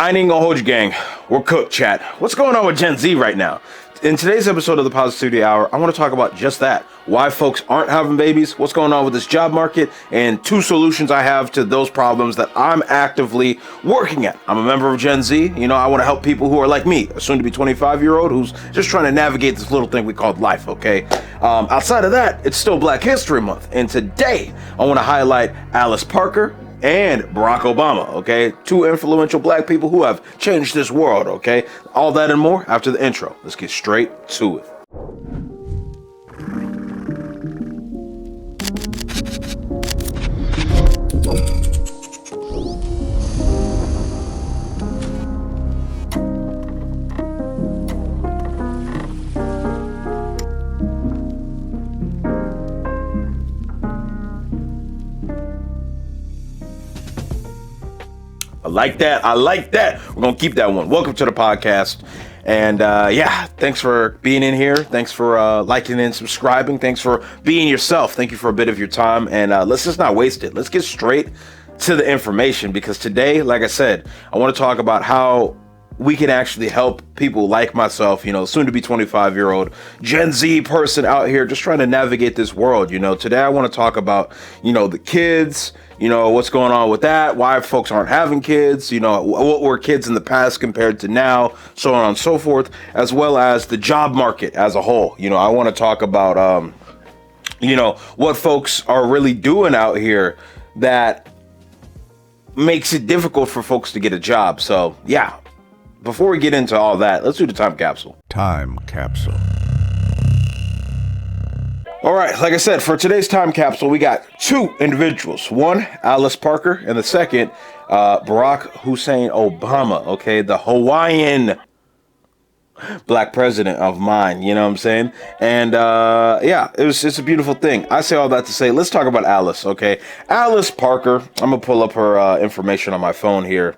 I ain't gonna hold you, gang. We're cooked, chat. What's going on with Gen Z right now? In today's episode of the Positivity Hour, I want to talk about just that. Why folks aren't having babies, what's going on with this job market, and 2 solutions I have to those problems that I'm actively working at. I'm a member of Gen Z. You know, I want to help people who are like me, a soon-to-be 25-year-old who's just trying to navigate this little thing we call life, okay? Outside of that, it's still Black History Month, and today I want to highlight Alice Parker and Barack Obama, okay? 2 influential black people who have changed this world, okay? All that and more after the intro. Let's get straight to it. I like that. We're going to keep that one. Welcome to the podcast. And thanks for being in here. Thanks for liking and subscribing. Thanks for being yourself. Thank you for a bit of your time. And let's just not waste it. Let's get straight to the information, because today, like I said, I want to talk about how we can actually help people like myself, you know, soon to be 25-year-old Gen Z person out here just trying to navigate this world. You know, today I want to talk about, you know, the kids, you know, what's going on with that, why folks aren't having kids, you know, what were kids in the past compared to now, so on and so forth, as well as the job market as a whole. You know, I want to talk about, you know, what folks are really doing out here that makes it difficult for folks to get a job. So, yeah. Before we get into all that, let's do the time capsule. Time capsule. All right, like I said, for today's time capsule, we got 2 individuals. One, Alice Parker, and the second, Barack Hussein Obama, okay? The Hawaiian black president of mine, you know what I'm saying? And it's a beautiful thing. I say all that to say, let's talk about Alice, okay? Alice Parker, I'm gonna pull up her information on my phone here,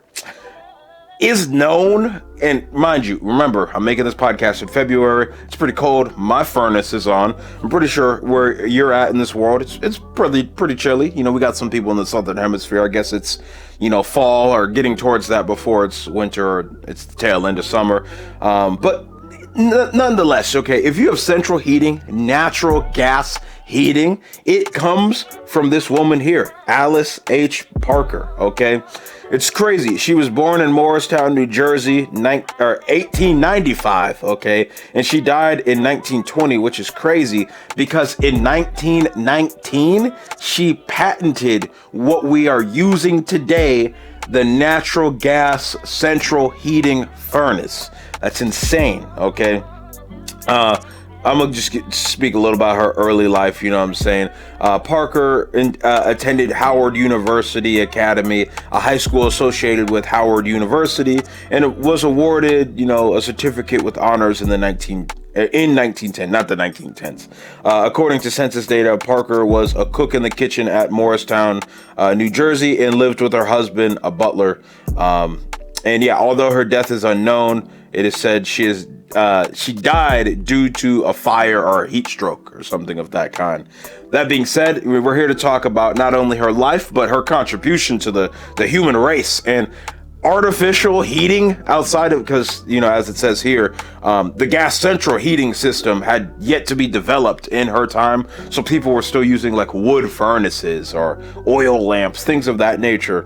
is known, and mind you, remember, I'm making this podcast in February. It's pretty cold. My furnace is on. I'm pretty sure where you're at in this world, it's pretty chilly. You know, we got some people in the southern hemisphere. I guess it's, you know, fall or getting towards that before it's winter or it's the tail end of summer. But nonetheless, okay, if you have central heating, natural gas heating, it comes from this woman here, Alice H. Parker, okay? It's crazy. She was born in Morristown, New Jersey, 1895, okay? And she died in 1920, which is crazy because in 1919, she patented what we are using today, the natural gas central heating furnace. That's insane, okay? I'm going to speak a little about her early life, you know what I'm saying? Parker attended Howard University Academy, a high school associated with Howard University, and it was awarded, you know, a certificate with honors in 1910, not the 1910s. According to census data, Parker was a cook in the kitchen at Morristown, New Jersey, and lived with her husband, a butler. Although her death is unknown, it is said she died due to a fire or a heat stroke or something of that kind. That being said, we're here to talk about not only her life, but her contribution to the human race and artificial heating outside of, because, you know, as it says here, the gas central heating system had yet to be developed in her time. So people were still using like wood furnaces or oil lamps, things of that nature.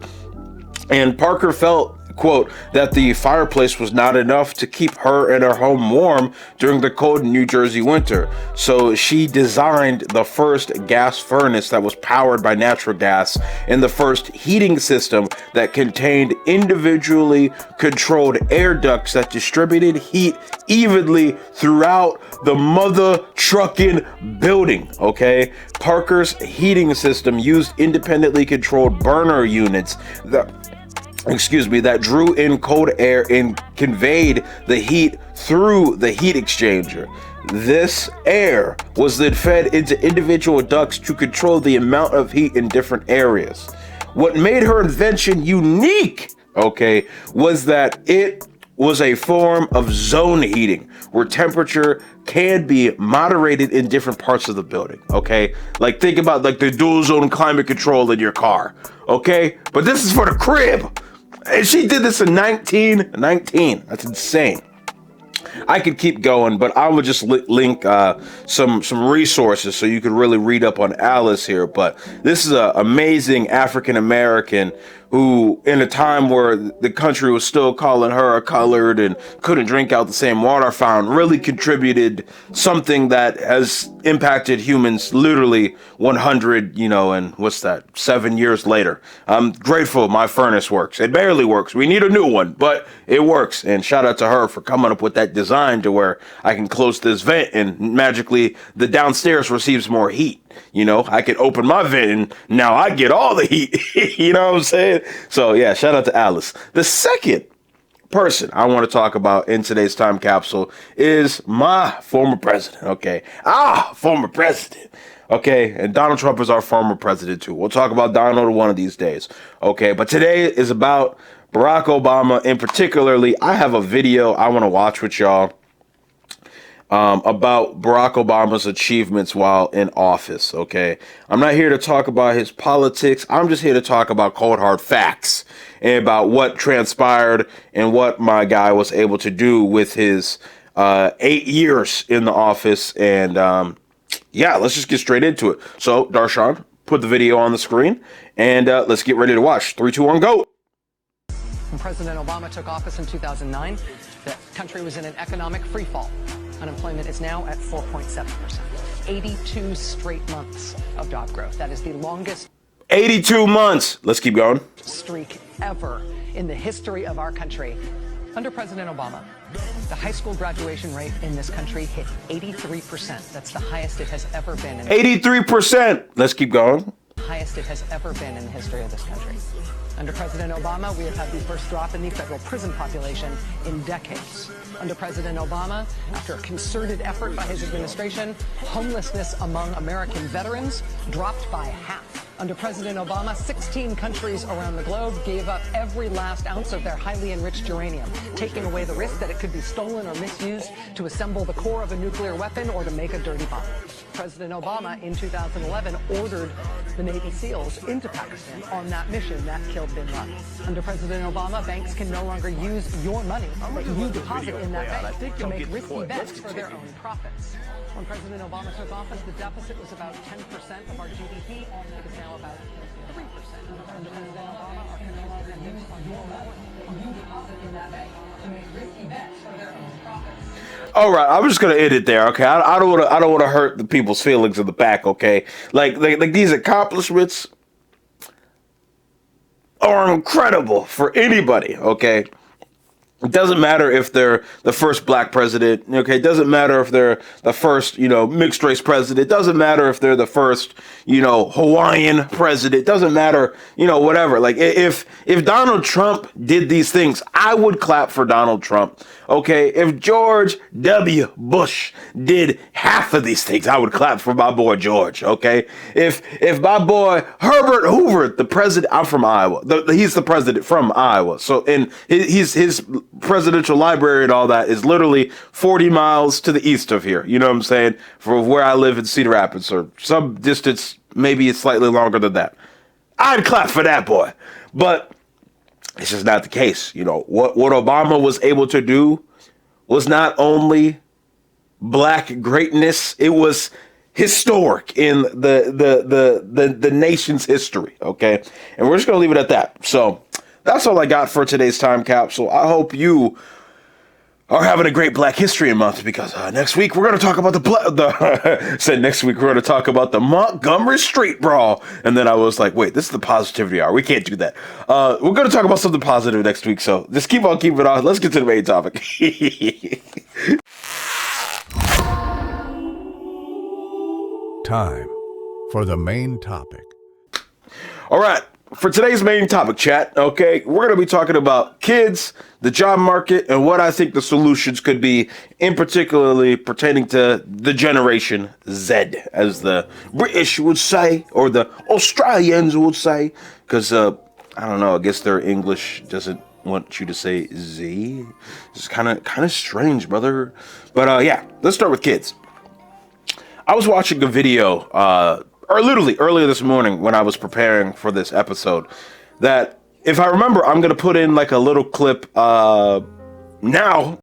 And Parker felt, quote, that the fireplace was not enough to keep her and her home warm during the cold New Jersey winter. So she designed the first gas furnace that was powered by natural gas and the first heating system that contained individually controlled air ducts that distributed heat evenly throughout the mother trucking building, okay? Parker's heating system used independently controlled burner units that drew in cold air and conveyed the heat through the heat exchanger. This air was then fed into individual ducts to control the amount of heat in different areas. What made her invention unique, okay, was that it was a form of zone heating where temperature can be moderated in different parts of the building, okay? Like, think about like the dual zone climate control in your car, okay? But this is for the crib. And she did this in 1919. That's insane. I could keep going, but I would just link some resources so you could really read up on Alice here. But this is an amazing African American who, in a time where the country was still calling her a colored and couldn't drink out the same water fountain, really contributed something that has impacted humans literally 100, and what's that, 7 years later. I'm grateful my furnace works. It barely works. We need a new one, but it works. And shout out to her for coming up with that design to where I can close this vent and magically the downstairs receives more heat. I could open my vent and now I get all the heat. You know what I'm saying? So yeah, shout out to Alice. The second person I want to talk about in today's time capsule is my former president. Okay. Former president. Okay. And Donald Trump is our former president too. We'll talk about Donald one of these days. Okay. But today is about Barack Obama, and particularly I have a video I want to watch with y'all about Barack Obama's achievements while in office. Okay. I'm not here to talk about his politics. I'm just here to talk about cold hard facts and about what transpired and what my guy was able to do with his 8 years in the office. And yeah, let's just get straight into it. So Darshaun, put the video on the screen and let's get ready to watch. 3, 2, 1, go. When President Obama took office in 2009, the country was in an economic freefall. Unemployment is now at 4.7%. 82 straight months of job growth. That is the longest 82 months. Let's keep going. Streak ever in the history of our country. Under President Obama, the high school graduation rate in this country hit 83%. That's the highest it has ever been. 83%. Let's keep going. Highest it has ever been in the history of this country. Under President Obama, we have had the first drop in the federal prison population in decades. Under President Obama, after a concerted effort by his administration, homelessness among American veterans dropped by half. Under President Obama, 16 countries around the globe gave up every last ounce of their highly enriched uranium, taking away the risk that it could be stolen or misused to assemble the core of a nuclear weapon or to make a dirty bomb. President Obama, in 2011, ordered the Navy SEALs into Pakistan on that mission that killed bin Laden. Under President Obama, banks can no longer use your money that you deposit in that bank to make risky bets for their own profits. When President Obama took office, the deficit was about 10% of our GDP. It is now about 3%. Under President Obama, our controls and use on your money you deposit in that bank to make risky bets for their own profits. All right, I'm just gonna end it there. Okay, I don't want to hurt the people's feelings in the back. Okay, like these accomplishments are incredible for anybody. Okay. It doesn't matter if they're the first black president, okay? It doesn't matter if they're the first, mixed race president. It doesn't matter if they're the first, Hawaiian president. It doesn't matter, whatever. Like if Donald Trump did these things, I would clap for Donald Trump, okay? If George W. Bush did half of these things, I would clap for my boy George, okay? If my boy Herbert Hoover, the president, I'm from Iowa. He's the president from Iowa. So, and his presidential library and all that is literally 40 miles to the east of here. You know what I'm saying? From where I live in Cedar Rapids, or some distance, maybe it's slightly longer than that. I'd clap for that boy. But it's just not the case. What Obama was able to do was not only black greatness, it was historic in the nation's history. Okay. And we're just going to leave it at that. So that's all I got for today's time capsule. I hope you are having a great Black History Month, because next week we're going to talk about next week we're going to talk about the Montgomery Street Brawl. And then I was like, wait, this is the positivity hour. We can't do that. We're going to talk about something positive next week. So just keep on keeping it on. Let's get to the main topic. Time for the main topic. All right. For today's main topic, chat, okay, we're going to be talking about kids, the job market, and what I think the solutions could be, in particularly pertaining to the Generation Z, as the British would say, or the Australians would say, because, I don't know, I guess their English doesn't want you to say Z. It's kind of strange, brother. But, yeah, let's start with kids. I was watching a video, or literally earlier this morning when I was preparing for this episode, that if I remember, I'm going to put in like a little clip now.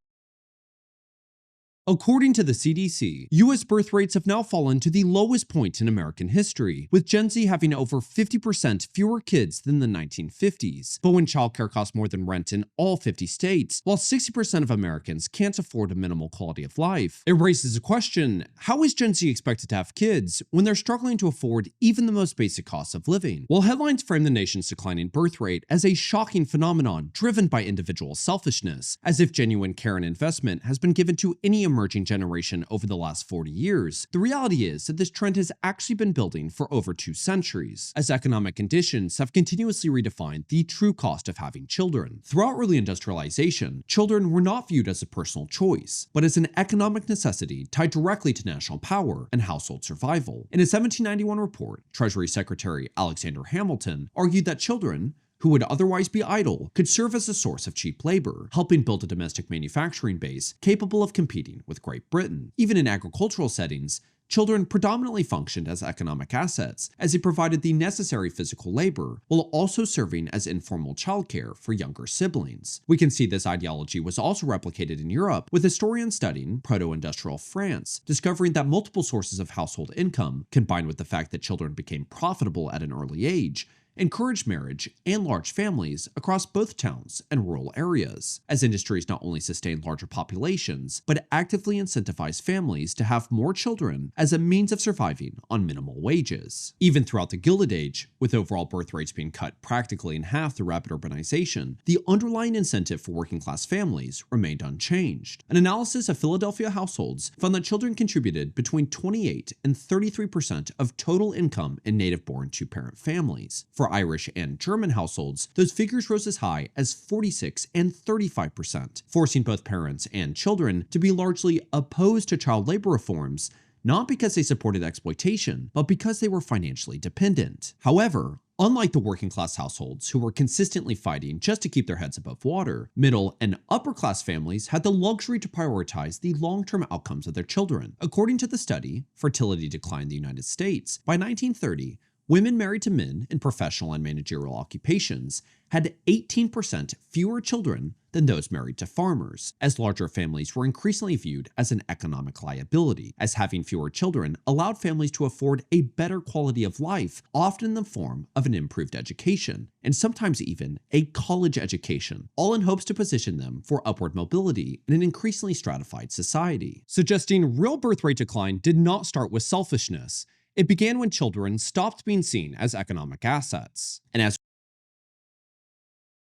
According to the CDC, U.S. birth rates have now fallen to the lowest point in American history, with Gen Z having over 50% fewer kids than the 1950s. But when childcare costs more than rent in all 50 states, while 60% of Americans can't afford a minimal quality of life, it raises a question: how is Gen Z expected to have kids when they're struggling to afford even the most basic costs of living? While headlines frame the nation's declining birth rate as a shocking phenomenon driven by individual selfishness, as if genuine care and investment has been given to any emerging generation over the last 40 years, the reality is that this trend has actually been building for over 2 centuries, as economic conditions have continuously redefined the true cost of having children. Throughout early industrialization, children were not viewed as a personal choice, but as an economic necessity tied directly to national power and household survival. In a 1791 report, Treasury Secretary Alexander Hamilton argued that children who would otherwise be idle could serve as a source of cheap labor, helping build a domestic manufacturing base capable of competing with Great Britain. Even in agricultural settings, children predominantly functioned as economic assets, as they provided the necessary physical labor, while also serving as informal childcare for younger siblings. We can see this ideology was also replicated in Europe, with historians studying proto-industrial France, discovering that multiple sources of household income, combined with the fact that children became profitable at an early age, encouraged marriage and large families across both towns and rural areas, as industries not only sustained larger populations, but actively incentivized families to have more children as a means of surviving on minimal wages. Even throughout the Gilded Age, with overall birth rates being cut practically in half through rapid urbanization, the underlying incentive for working-class families remained unchanged. An analysis of Philadelphia households found that children contributed between 28 and 33% of total income in native-born two-parent families. For Irish and German households, those figures rose as high as 46 and 35%, forcing both parents and children to be largely opposed to child labor reforms, not because they supported exploitation, but because they were financially dependent. However, unlike the working class households who were consistently fighting just to keep their heads above water, middle and upper class families had the luxury to prioritize the long-term outcomes of their children. According to the study, Fertility Decline in the United States, by 1930, women married to men in professional and managerial occupations had 18% fewer children than those married to farmers, as larger families were increasingly viewed as an economic liability, as having fewer children allowed families to afford a better quality of life, often in the form of an improved education, and sometimes even a college education, all in hopes to position them for upward mobility in an increasingly stratified society. Suggesting real birth rate decline did not start with selfishness. It began when children stopped being seen as economic assets. And as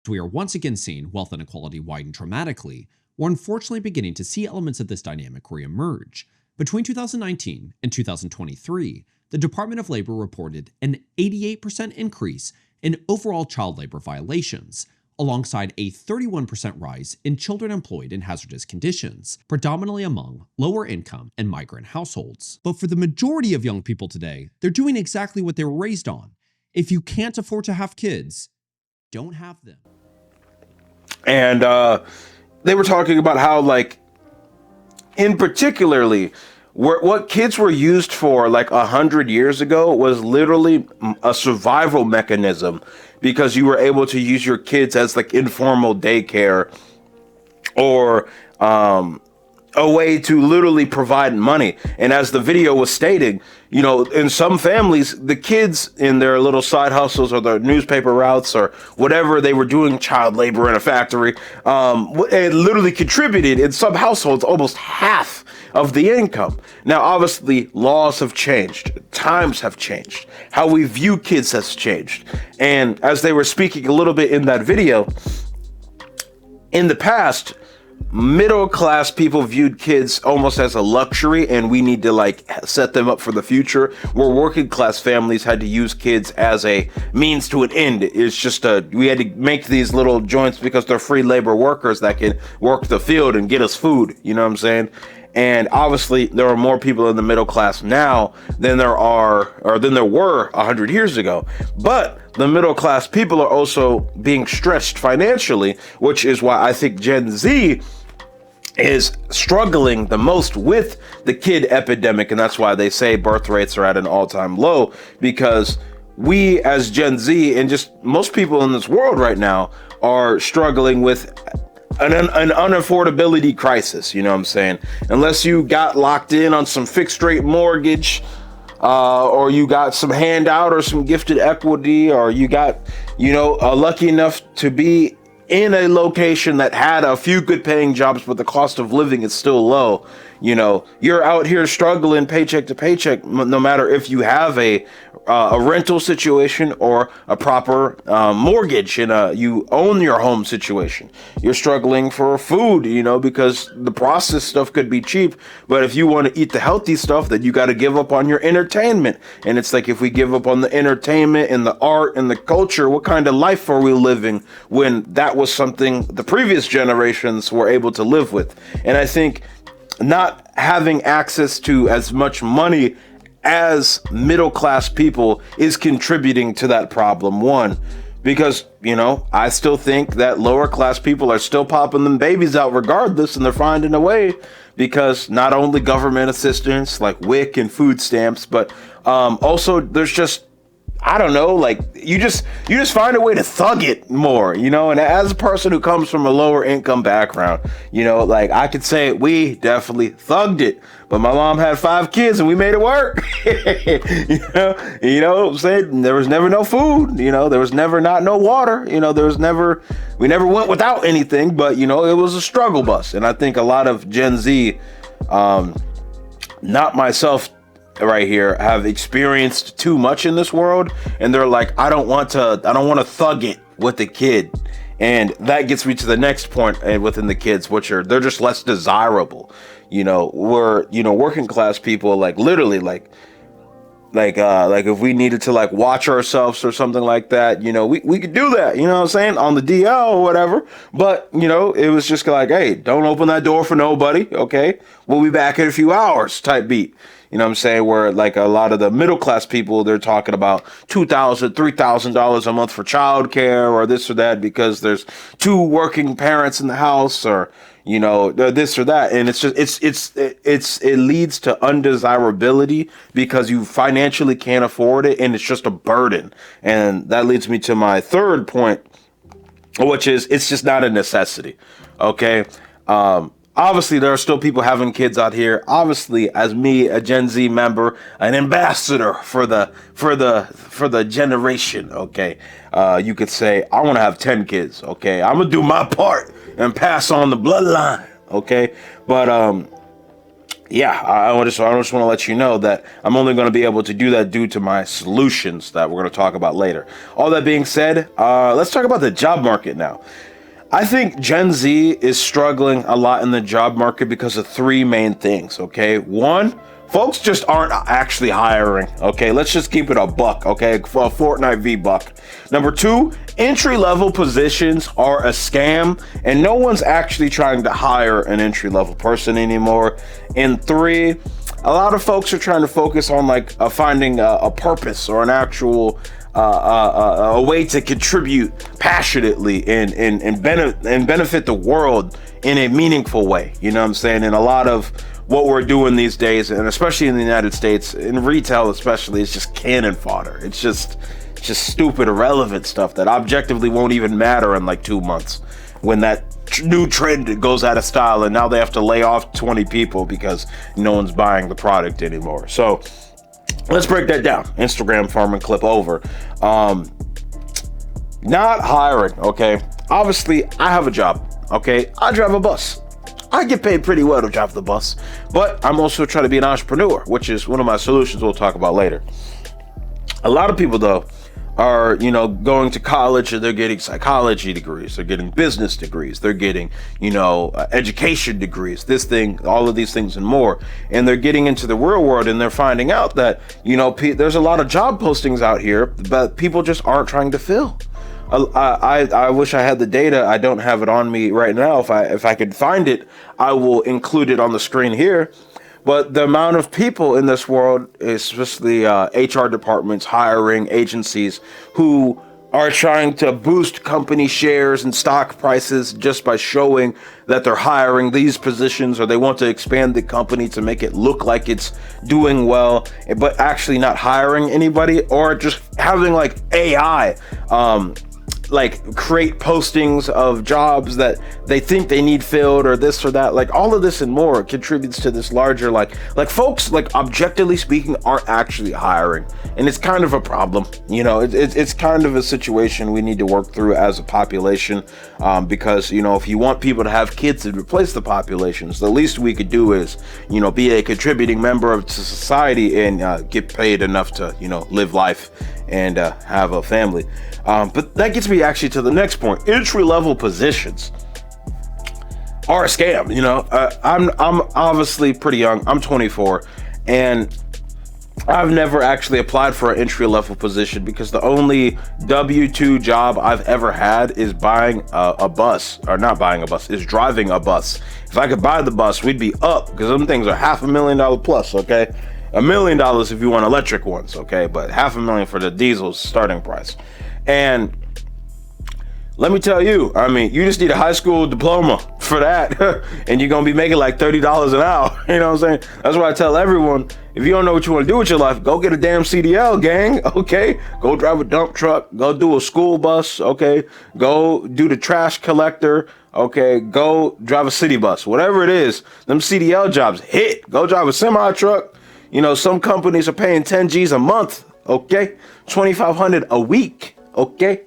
we are once again seeing wealth inequality widen dramatically, we're unfortunately beginning to see elements of this dynamic reemerge. Between 2019 and 2023, the Department of Labor reported an 88% increase in overall child labor violations, alongside a 31% rise in children employed in hazardous conditions, predominantly among lower income and migrant households. But for the majority of young people today, they're doing exactly what they were raised on. If you can't afford to have kids, don't have them. And they were talking about how, like, in particularly, what kids were used for like 100 years ago was literally a survival mechanism, because you were able to use your kids as like informal daycare or a way to literally provide money. And as the video was stating, you know, in some families, the kids in their little side hustles or their newspaper routes or whatever they were doing, child labor in a factory, it literally contributed in some households almost half of the income. Now, obviously, laws have changed, times have changed, how we view kids has changed. And as they were speaking a little bit in that video, in the past, middle class people viewed kids almost as a luxury, and we need to like set them up for the future, where working class families had to use kids as a means to an end. It's just we had to make these little joints because they're free labor workers that can work the field and get us food, you know what I'm saying? And obviously there are more people in the middle class now than there were 100 years ago. But the middle class people are also being stretched financially, which is why I think Gen Z is struggling the most with the kid epidemic. And that's why they say birth rates are at an all-time low, because we as Gen Z and just most people in this world right now are struggling with an unaffordability crisis. You know what I'm saying? Unless you got locked in on some fixed rate mortgage, or you got some handout or some gifted equity, or you got, lucky enough to be in a location that had a few good paying jobs, but the cost of living is still low. You're out here struggling paycheck to paycheck, no matter if you have a rental situation or a proper mortgage and you own your home situation. You're struggling for food, because the processed stuff could be cheap, but if you want to eat the healthy stuff, then you got to give up on your entertainment. And it's like, if we give up on the entertainment and the art and the culture, what kind of life are we living when that was something the previous generations were able to live with? And I think not having access to as much money as middle class people is contributing to that problem. One, because, I still think that lower class people are still popping them babies out regardless, and they're finding a way, because not only government assistance like WIC and food stamps, but also there's just, I don't know, like you just find a way to thug it more, and as a person who comes from a lower income background, like I could say we definitely thugged it, but my mom had 5 kids and we made it work. What I'm saying? There was never no food, there was never no water, we never went without anything, but it was a struggle bus. And I think a lot of Gen Z, not myself, right here, have experienced too much in this world, and they're like, I don't want to thug it with the kid. And that gets me to the next point within the kids, which are, they're just less desirable. We're working class people, like literally like if we needed to like watch ourselves or something like that, we could do that, what I'm saying, on the DL or whatever. But it was just like, hey, don't open that door for nobody, okay, we'll be back in a few hours type beat. What I'm saying? Where like a lot of the middle class people, they're talking about $2,000, $3,000 a month for childcare or this or that, because there's 2 working parents in the house, or this or that. And it's just it leads to undesirability because you financially can't afford it, and it's just a burden. And that leads me to my third point, which is, it's just not a necessity. Okay. Obviously, there are still people having kids out here. Obviously, as me, a Gen Z member, an ambassador for the generation. Okay, you could say, I want to have 10 kids. Okay, I'm gonna do my part and pass on the bloodline. Okay, but yeah, I just want to let you know that I'm only going to be able to do that due to my solutions that we're going to talk about later. All that being said, let's talk about the job market now. I think Gen Z is struggling a lot in the job market because of 3 main things, okay? 1, folks just aren't actually hiring, okay? Let's just keep it a buck, okay? For a Fortnite V-Buck. Number 2, entry-level positions are a scam, and no one's actually trying to hire an entry-level person anymore. And 3, a lot of folks are trying to focus on like finding a purpose or an actual a way to contribute passionately and benefit the world in a meaningful way. You know what I'm saying? And a lot of what we're doing these days, and especially in the United States, in retail especially, it's just cannon fodder. It's just stupid, irrelevant stuff that objectively won't even matter in like 2 months when that new trend goes out of style, and now they have to lay off 20 people because no one's buying the product anymore. So let's break that down. Instagram farming clip over. Not hiring, okay? Obviously, I have a job, okay? I drive a bus. I get paid pretty well to drive the bus, but I'm also trying to be an entrepreneur, which is one of my solutions we'll talk about later. A lot of people, though, are, going to college and they're getting psychology degrees, they're getting business degrees, they're getting, education degrees, this thing, all of these things and more. And they're getting into the real world and they're finding out that, there's a lot of job postings out here, but people just aren't trying to fill. I wish I had the data. I don't have it on me right now. If I could find it, I will include it on the screen here. But the amount of people in this world, especially HR departments, hiring agencies, who are trying to boost company shares and stock prices just by showing that they're hiring these positions, or they want to expand the company to make it look like it's doing well, but actually not hiring anybody, or just having like AI like create postings of jobs that they think they need filled, or this or that. Like all of this and more contributes to this larger like folks, like objectively speaking, aren't actually hiring, and it's kind of a problem. You know, it's kind of a situation we need to work through as a population, because, you know, if you want people to have kids to replace the populations, the least we could do is, you know, be a contributing member of society and get paid enough to, you know, live life and have a family. But that gets me actually to the next point. Entry-level positions are a scam. You know, I'm obviously pretty young. I'm 24, and I've never actually applied for an entry-level position because the only W-2 job I've ever had is buying a bus, or not buying a bus, is driving a bus. If I could buy the bus, we'd be up, because them things are $500,000 plus, okay? $1 million if you want electric ones, okay? But $500,000 for the diesel starting price. And let me tell you, I mean, you just need a high school diploma for that, and you're gonna be making like $30 an hour. You know what I'm saying? That's why I tell everyone, if you don't know what you want to do with your life, go get a damn CDL, gang. Okay, go drive a dump truck, go do a school bus. Okay, go do the trash collector. Okay, go drive a city bus. Whatever it is, them CDL jobs hit. Go drive a semi truck. You know, some companies are paying 10 G's a month. Okay, 2,500 a week. Okay,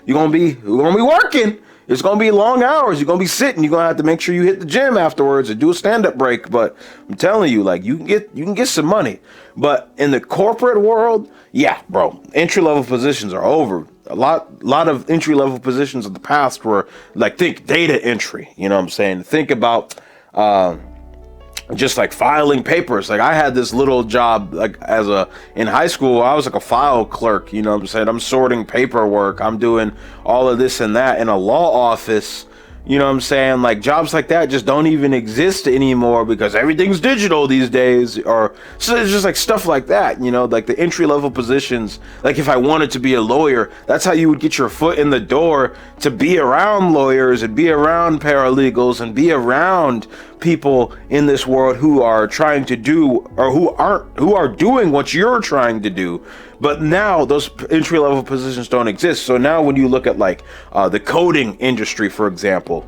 you're gonna be working. It's gonna be long hours. You're gonna be sitting. You're gonna have to make sure you hit the gym afterwards and do a stand-up break. But I'm telling you, like, you can get some money. But in the corporate world, yeah, bro, entry-level positions are over. A lot of entry-level positions in the past were like, think data entry. You know what I'm saying? Think about just like filing papers. Like I had this little job, like in high school, I was like a file clerk, you know what I'm saying? I'm sorting paperwork. I'm doing all of this and that in a law office. You know what I'm saying? Like jobs like that just don't even exist anymore because everything's digital these days. Or so it's just like stuff like that, you know, like the entry level positions. Like if I wanted to be a lawyer, that's how you would get your foot in the door to be around lawyers and be around paralegals and be around people in this world who are trying to do, or who are doing what you're trying to do. But now those entry level positions don't exist. So now when you look at like the coding industry, for example,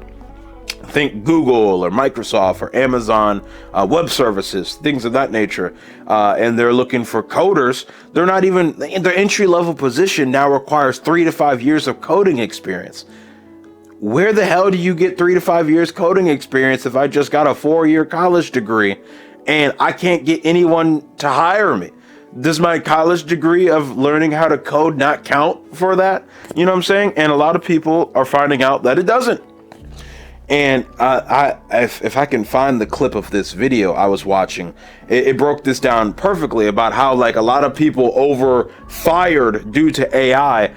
think Google or Microsoft or Amazon web services, things of that nature, and they're looking for coders. They're not even, their entry level position now requires 3 to 5 years of coding experience. Where the hell do you get 3 to 5 years coding experience if I just got a 4-year college degree and I can't get anyone to hire me? Does my college degree of learning how to code not count for that? You know what I'm saying? And a lot of people are finding out that it doesn't. And if I can find the clip of this video I was watching, it broke this down perfectly about how like a lot of people fired due to AI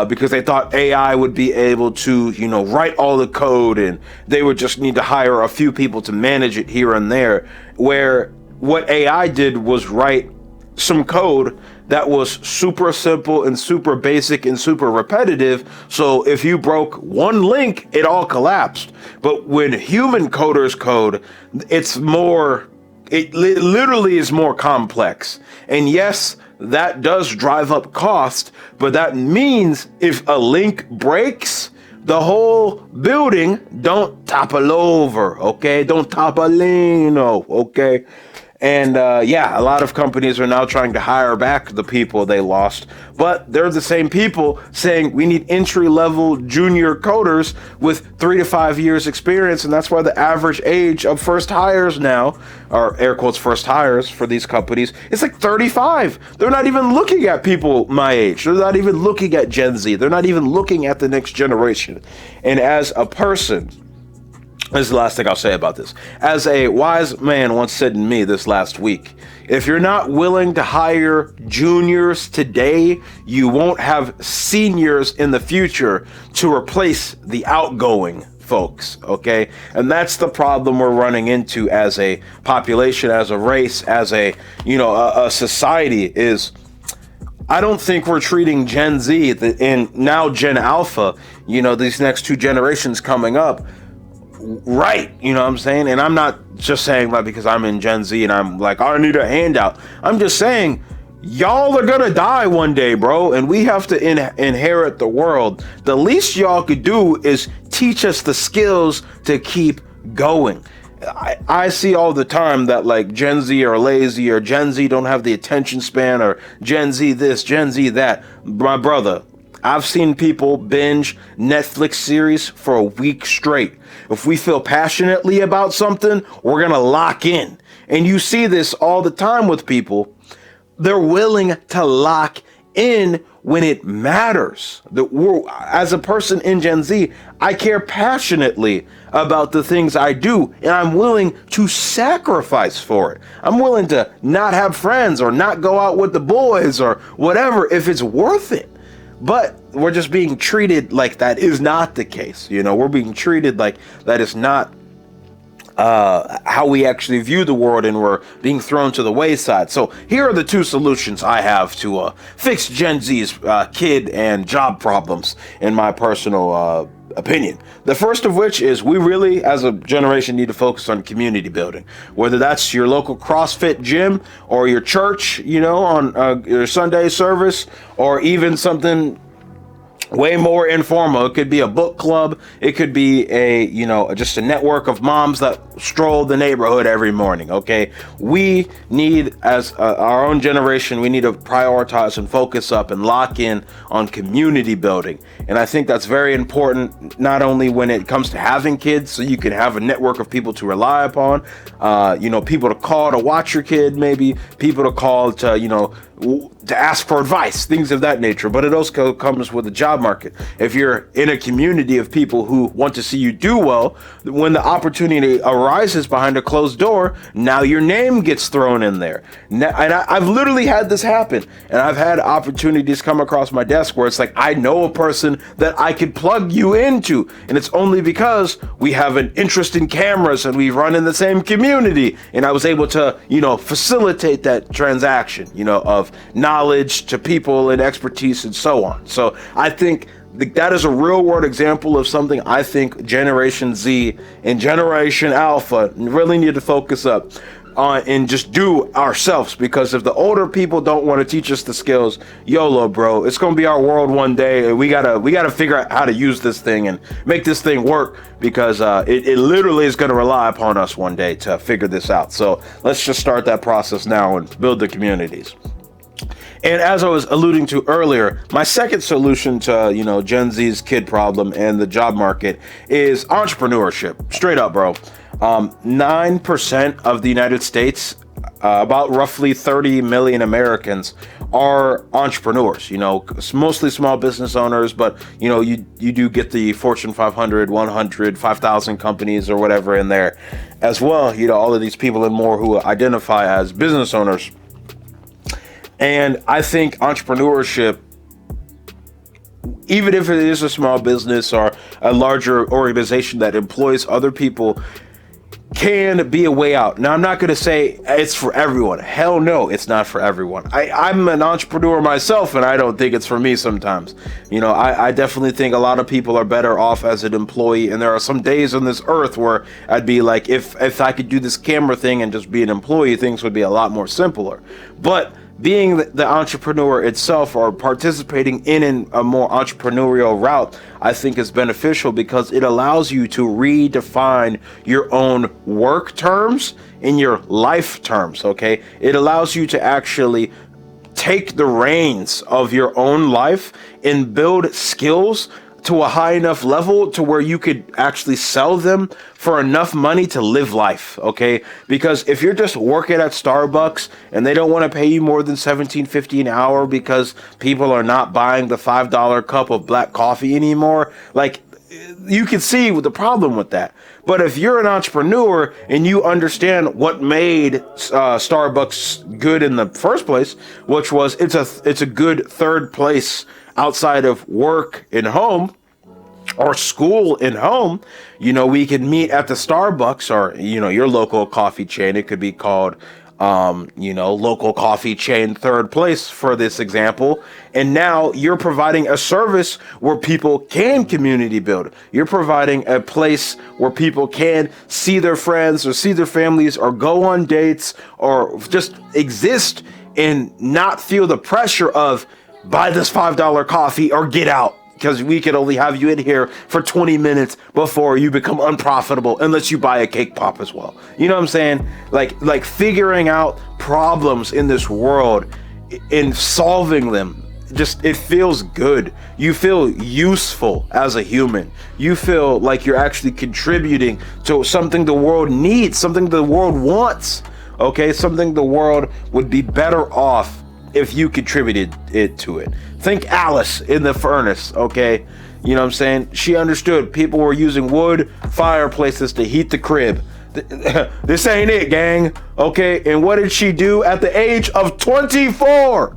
because they thought AI would be able to, you know, write all the code and they would just need to hire a few people to manage it here and there. Where what AI did was write some code that was super simple and super basic and super repetitive. So if you broke one link, it all collapsed. But when human coders code, it literally is more complex. And yes, that does drive up cost, but that means if a link breaks, the whole building don't topple over, okay? Don't topolino, okay? And yeah, a lot of companies are now trying to hire back the people they lost, but they're the same people saying we need entry-level junior coders with 3 to 5 years experience, and that's why the average age of first hires now, or air quotes first hires for these companies, it's like 35. They're not even looking at people my age. They're not even looking at Gen Z. They're not even looking at the next generation. And as a person, this is the last thing I'll say about this. As a wise man once said to me this last week, if you're not willing to hire juniors today, you won't have seniors in the future to replace the outgoing folks, okay? And that's the problem we're running into as a population, as a race, as a, you know, a society is I don't think we're treating Gen Z and now Gen Alpha, these next two generations coming up, right. You know what I'm saying? And I'm not just saying that because I'm in Gen Z and I'm like, I need a handout. I'm just saying, y'all are gonna die one day, bro, and we have to inherit the world. The least y'all could do is teach us the skills to keep going. I see all the time that like Gen Z are lazy, or Gen Z don't have the attention span, or Gen Z this, Gen Z that. My brother, I've seen people binge Netflix series for a week straight. If we feel passionately about something, we're gonna lock in. And you see this all the time with people. They're willing to lock in when it matters. As a person in Gen Z, I care passionately about the things I do, and I'm willing to sacrifice for it. I'm willing to not have friends or not go out with the boys or whatever if it's worth it. But we're just being treated like that is not the case. We're being treated like that is not how we actually view the world, and we're being thrown to the wayside. So here are the two solutions I have to fix Gen Z's kid and job problems, in my personal opinion. The first of which is we really, as a generation, need to focus on community building, whether that's your local CrossFit gym or your church, on your Sunday service, or even something way more informal. It could be a book club. It could be just a network of moms that stroll the neighborhood every morning. Okay. We need, as our own generation, we need to prioritize and focus up and lock in on community building. And I think that's very important, not only when it comes to having kids, so you can have a network of people to rely upon, people to call to watch your kid, maybe people to call to ask for advice, things of that nature. But it also comes with the job market. If you're in a community of people who want to see you do well, when the opportunity arises behind a closed door, now your name gets thrown in there. And I've literally had this happen, and I've had opportunities come across my desk where it's like, I know a person that I could plug you into, and it's only because we have an interest in cameras and we run in the same community, and I was able to facilitate that transaction of knowledge to people and expertise and so on. So I think that is a real world example of something I think Generation Z and Generation Alpha really need to focus up on and just do ourselves. Because if the older people don't want to teach us the skills, YOLO, bro, it's gonna be our world one day, and we gotta figure out how to use this thing and make this thing work, because it literally is gonna rely upon us one day to figure this out. So let's just start that process now and build the communities. And as I was alluding to earlier, my second solution to, Gen Z's kid problem and the job market is entrepreneurship. Straight up, bro. 9% of the United States, about roughly 30 million Americans, are entrepreneurs. It's mostly small business owners, but you do get the Fortune 500, 100, 5,000 companies or whatever in there as well. All of these people and more who identify as business owners. And I think entrepreneurship, even if it is a small business or a larger organization that employs other people, can be a way out. Now, I'm not going to say it's for everyone. Hell no, it's not for everyone. I'm an entrepreneur myself, and I don't think it's for me sometimes. I definitely think a lot of people are better off as an employee, and there are some days on this earth where I'd be like, if I could do this camera thing and just be an employee, things would be a lot more simpler. But being the entrepreneur itself, or participating in a more entrepreneurial route, I think is beneficial, because it allows you to redefine your own work terms in your life terms. Okay, it allows you to actually take the reins of your own life and build skills to a high enough level to where you could actually sell them for enough money to live life. Okay, because if you're just working at Starbucks and they don't want to pay you more than $17.50 an hour because people are not buying the $5 cup of black coffee anymore, like, you can see the problem with that. But if you're an entrepreneur and you understand what made Starbucks good in the first place, which was it's a good third place outside of work and home, or school and home, we can meet at the Starbucks, or your local coffee chain. It could be called local coffee chain third place for this example. And now you're providing a service where people can community build. You're providing a place where people can see their friends or see their families or go on dates or just exist and not feel the pressure of buy this $5 coffee or get out, because we could only have you in here for 20 minutes before you become unprofitable unless you buy a cake pop as well. You know what I'm saying? Like figuring out problems in this world and solving them. Just, it feels good. You feel useful as a human. You feel like you're actually contributing to something the world needs, something the world wants. Okay, something the world would be better off if you contributed it to it. Think Alice in the furnace, okay? You know what I'm saying? She understood people were using wood fireplaces to heat the crib. This ain't it, gang, okay? And what did she do at the age of 24?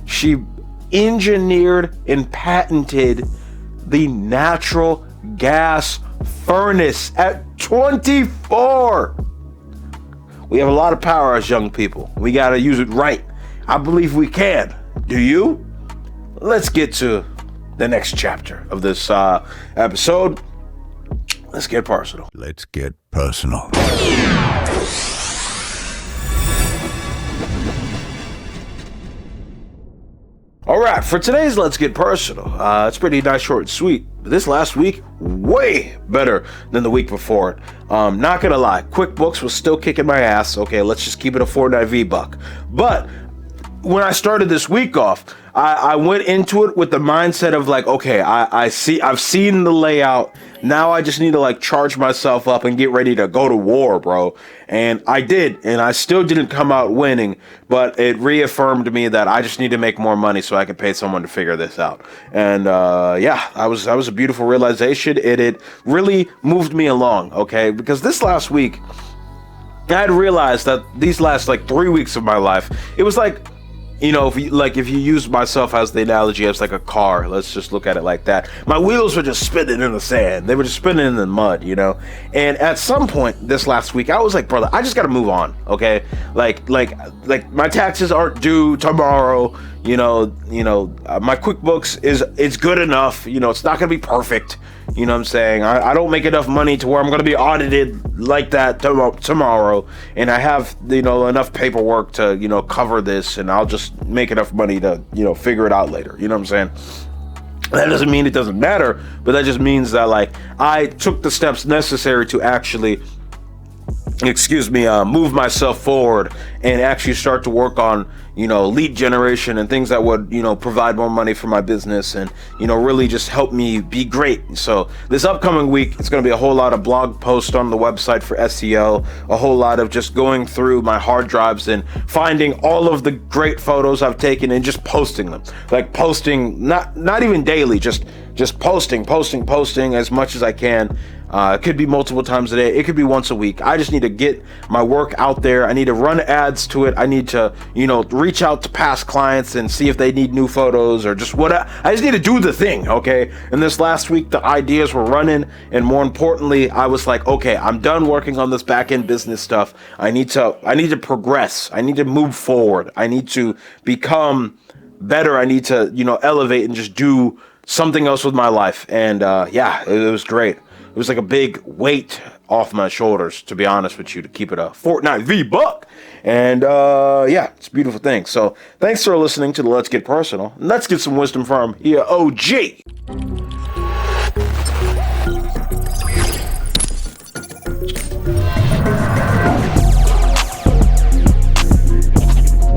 She engineered and patented the natural gas furnace at 24. We have a lot of power as young people. We got to use it right. I believe we can. Do you? Let's get to the next chapter of this episode. Let's get personal. Let's get personal. All right, for today's Let's Get Personal, it's pretty nice, short, and sweet. But this last week, way better than the week before it. Not gonna lie, QuickBooks was still kicking my ass. Okay, let's just keep it a Fortnite V-Buck. But when I started this week off, I went into it with the mindset of like, okay, I've seen the layout. Now I just need to like charge myself up and get ready to go to war, bro. And I did, and I still didn't come out winning, but it reaffirmed me that I just need to make more money so I can pay someone to figure this out. And that was a beautiful realization. It really moved me along, okay? Because this last week, I had realized that these last like 3 weeks of my life, it was like, you know, if you use myself as the analogy as like a car, let's just look at it like that. My wheels were just spinning in the sand. They were just spinning in the mud, you know? And at some point this last week, I was like, brother, I just got to move on, okay? Like my taxes aren't due tomorrow, my QuickBooks is good enough, it's not going to be perfect. You know what I'm saying? I don't make enough money to where I'm going to be audited like that tomorrow. And I have, enough paperwork to, cover this, and I'll just make enough money to, figure it out later. You know what I'm saying? That doesn't mean it doesn't matter, but that just means that like I took the steps necessary to actually move myself forward and actually start to work on, lead generation and things that would, provide more money for my business and, really just help me be great. So this upcoming week, it's going to be a whole lot of blog posts on the website for SEO, a whole lot of just going through my hard drives and finding all of the great photos I've taken and just posting them. Like posting, not even daily, just posting as much as I can. It could be multiple times a day. It could be once a week. I just need to get my work out there. I need to run ads to it. I need to, reach out to past clients and see if they need new photos or just what. I just need to do the thing, okay? And this last week, the ideas were running. And more importantly, I was like, okay, I'm done working on this back-end business stuff. I need to progress. I need to move forward. I need to become better. I need to, elevate and just do something else with my life. And it was great. It was like a big weight off my shoulders, to be honest with you, to keep it a Fortnite V-Buck. And it's a beautiful thing. So thanks for listening to the Let's Get Personal. Let's get some wisdom from here, OG.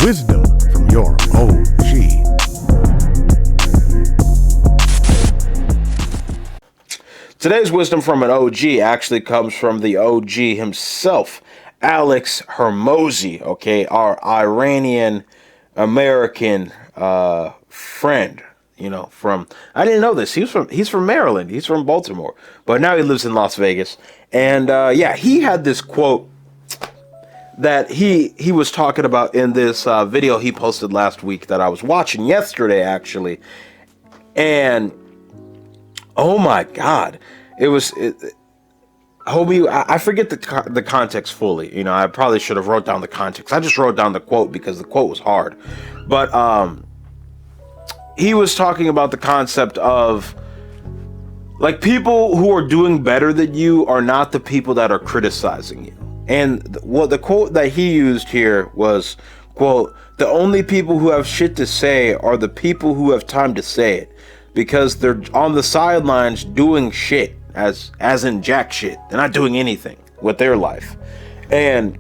Wisdom from your OG. Today's wisdom from an OG actually comes from the OG himself, Alex Hormozi, okay, our Iranian American friend, I didn't know this. He's from Maryland. He's from Baltimore, but now he lives in Las Vegas. And he had this quote that he was talking about in this video he posted last week that I was watching yesterday, actually. And oh my God, homie, I forget the context fully. You know, I probably should have wrote down the context. I just wrote down the quote because the quote was hard. But he was talking about the concept of, like, people who are doing better than you are not the people that are criticizing you. And what the quote that he used here was, quote, "The only people who have shit to say are the people who have time to say it, because they're on the sidelines doing shit, as in jack shit. They're not doing anything with their life." And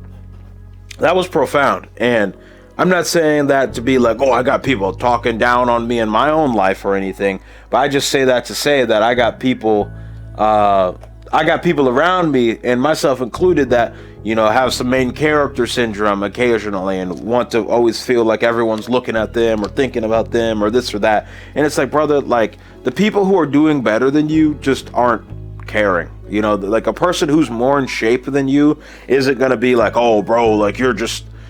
that was profound. And I'm not saying that to be like, oh, I got people talking down on me in my own life or anything, but I just say that to say that I got people around me, and myself included, that, you know, have some main character syndrome occasionally and want to always feel like everyone's looking at them or thinking about them or this or that. And it's like, brother, like, the people who are doing better than you just aren't caring. You know, like, a person who's more in shape than you isn't gonna be like, oh, bro, like,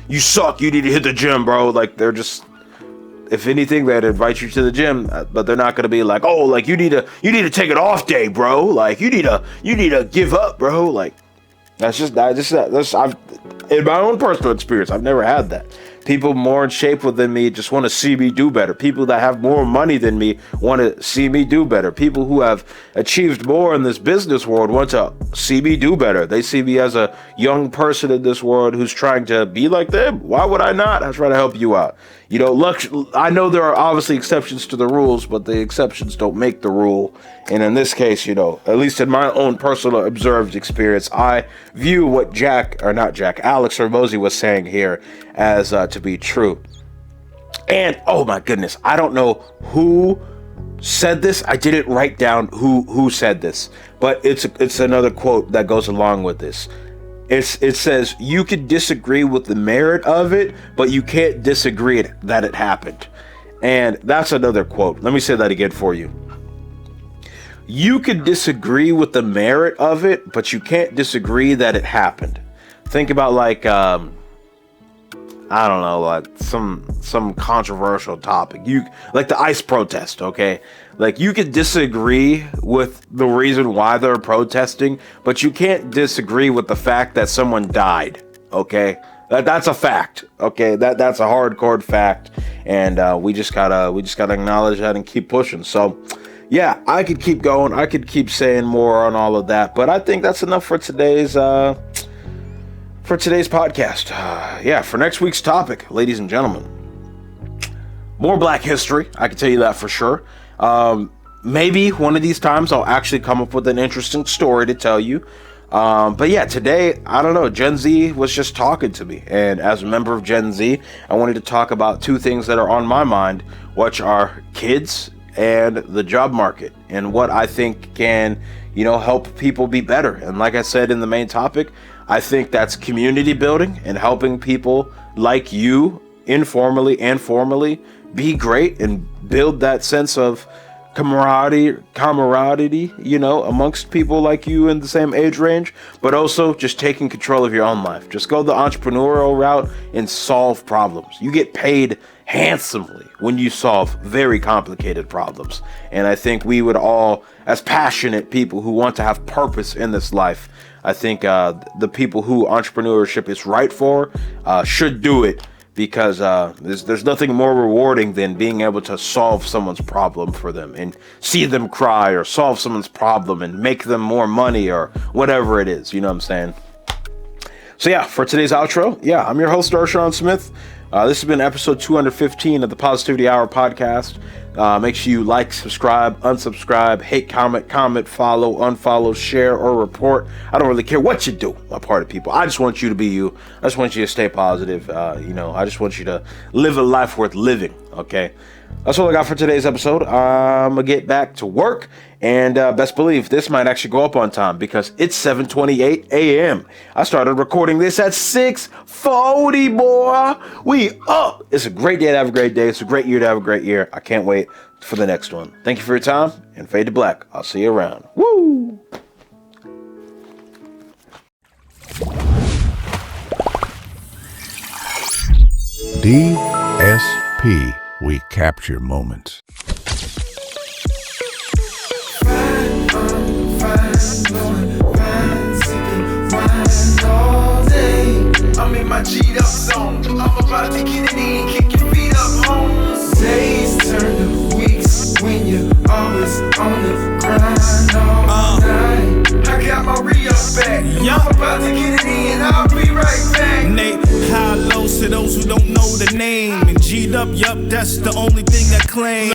you suck, you need to hit the gym, bro. Like, they're just, if anything, they'd invite you to the gym, but they're not gonna be like, oh, like, you need to take an off day, bro. Like, you need to give up, bro. Like, that's I've, in my own personal experience, I've never had that. People more in shape than me just want to see me do better. People that have more money than me want to see me do better. People who have achieved more in this business world want to see me do better. They see me as a young person in this world who's trying to be like them. Why would I not? I try to help you out. You know, I know there are obviously exceptions to the rules, but the exceptions don't make the rule. And in this case, you know, at least in my own personal observed experience, I view what Alex Hormozi was saying here as to be true. And oh my goodness, I don't know who said this. I didn't write down who said this, but it's another quote that goes along with this. It says, you could disagree with the merit of it, but you can't disagree that it happened. And that's another quote. Let me say that again for you. You could disagree with the merit of it, but you can't disagree that it happened. Think about, like, I don't know, like some controversial topic. Like the ICE protest, okay? Like, you could disagree with the reason why they're protesting, but you can't disagree with the fact that someone died, okay? That's a fact, okay? That's a hardcore fact, and we just gotta acknowledge that and keep pushing. So, yeah, I could keep going. I could keep saying more on all of that, but I think that's enough for today's podcast. Yeah, for next week's topic, ladies and gentlemen, more Black history. I can tell you that for sure. Maybe one of these times I'll actually come up with an interesting story to tell you. But yeah, today, I don't know, Gen Z was just talking to me. And as a member of Gen Z, I wanted to talk about two things that are on my mind, which are kids and the job market, and what I think can, you know, help people be better. And like I said in the main topic, I think that's community building and helping people like you, informally and formally, be great and build that sense of camaraderie, you know, amongst people like you in the same age range, but also just taking control of your own life. Just go the entrepreneurial route and solve problems. You get paid handsomely when you solve very complicated problems. And I think we would all, as passionate people who want to have purpose in this life, I think the people who entrepreneurship is right for should do it, because there's nothing more rewarding than being able to solve someone's problem for them and see them cry, or solve someone's problem and make them more money, or whatever it is, you know what I'm saying? So yeah, for today's outro, yeah, I'm your host, Darshaun Smith. This has been episode 215 of the Positivity Hour podcast. Make sure you like, subscribe, unsubscribe, hate, comment, follow, unfollow, share, or report. I don't really care what you do, my party people. I just want you to be you. I just want you to stay positive. You know, I just want you to live a life worth living, okay? That's all I got for today's episode. I'm going to get back to work, and best believe this might actually go up on time, because it's 7:28 a.m. I started recording this at 6:40, boy. We up. It's a great day to have a great day. It's a great year to have a great year. I can't wait for the next one. Thank you for your time, and fade to black. I'll see you around. Woo! DSP. We capture moments. Fine, about to get it in, kick your feet up, homes. Days turn to weeks when you're always on the grind all night. I got my re-up back, I'm about to get it in, I'll be right back. Nate, high lows to those who don't know the name. And G'd up, yup, that's the only thing I claim.